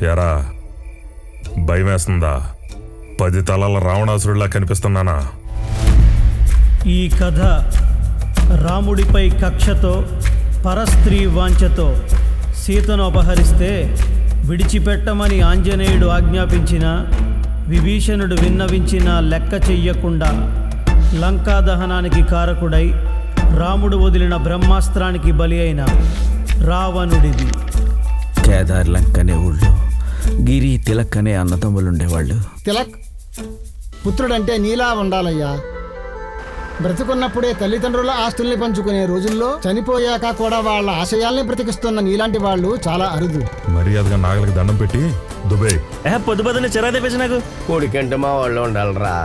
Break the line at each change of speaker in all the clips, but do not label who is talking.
ఎరా భయం వేస్తుందా? 10 తలల రావణాసురుడిలా కనిపిస్తున్నానా?
ఈ కథ రాముడిపై కక్షతో పరస్త్రీ వాంఛతో సీతను అపహరిస్తే విడిచిపెట్టమని ఆంజనేయుడు ఆజ్ఞాపించిన, విభీషణుడు విన్నవించిన లెక్క చెయ్యకుండా లంకా దహనానికి కారకుడై రాముడు వదిలిన బ్రహ్మాస్త్రానికి బలి అయిన రావణుడిది.
కేదార్ లంక్ అనే ఊళ్ళో గిరి తిలక్ అనే అన్నదమ్ములుండేవాళ్ళు.
తిలక్ పుత్రుడంటే నీలా ఉండాలయ్యా. బ్రతికున్నప్పుడే తల్లిదండ్రుల ఆస్తుల్ని పంచుకునే రోజుల్లో చనిపోయాక కూడా వాళ్ళ ఆశయాల్ని బ్రతికిస్తున్న నీలాంటి వాళ్ళు చాలా అరుదు.
మర్యాదగా నాగలికి దండం పెట్టి దుబే.
పొద్దు పొద్దున్న చిరా తెప్పించి నాకు
కోడికంటే మా వాళ్ళు ఉండాలరా.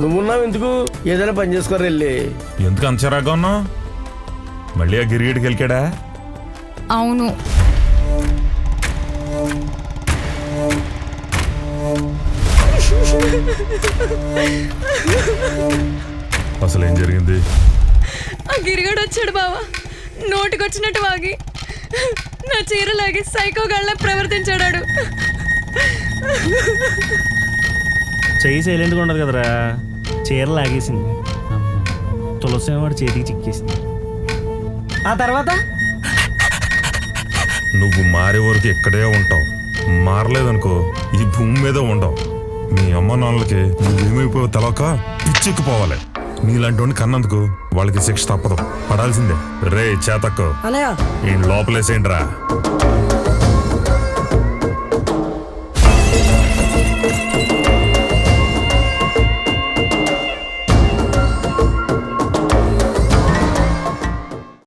నువ్వున్నావు ఎందుకు? ఏదైనా పని చేసుకోరు వెళ్ళి.
ఎందుకు అంచరాగా ఉన్నావు? మళ్ళీ ఆ గిరిగిడికి వెళ్ళాడా?
అవును.
అసలు ఏం జరిగింది?
ఆ గిరిగాడు వచ్చాడు బావా, నోటికొచ్చినట్టు వాగి నా చీరలాగి సైకోగాళ్ళ ప్రవర్తించాడు.
చెయ్యి సైలెంట్గా ఉండదు కదరా, చీర లాగేసింది. తులసి వాడు చేతికి చిక్కేసింది.
ఆ తర్వాత
నువ్వు మారే వరకు ఇక్కడే ఉంటావు. మారలేదనుకో ఈ భూమి మీద ఉండవు. మీ అమ్మ నాన్నలకి నువ్వేమైపోయావు తెలవక పిచ్చెక్కిపోవాలి. నీలాంటి వాడిని కన్నందుకు వాళ్ళకి శిక్ష తప్పదు, పడాల్సిందే. రే చేతక్కు ఈ లోపలేసేంట్రా.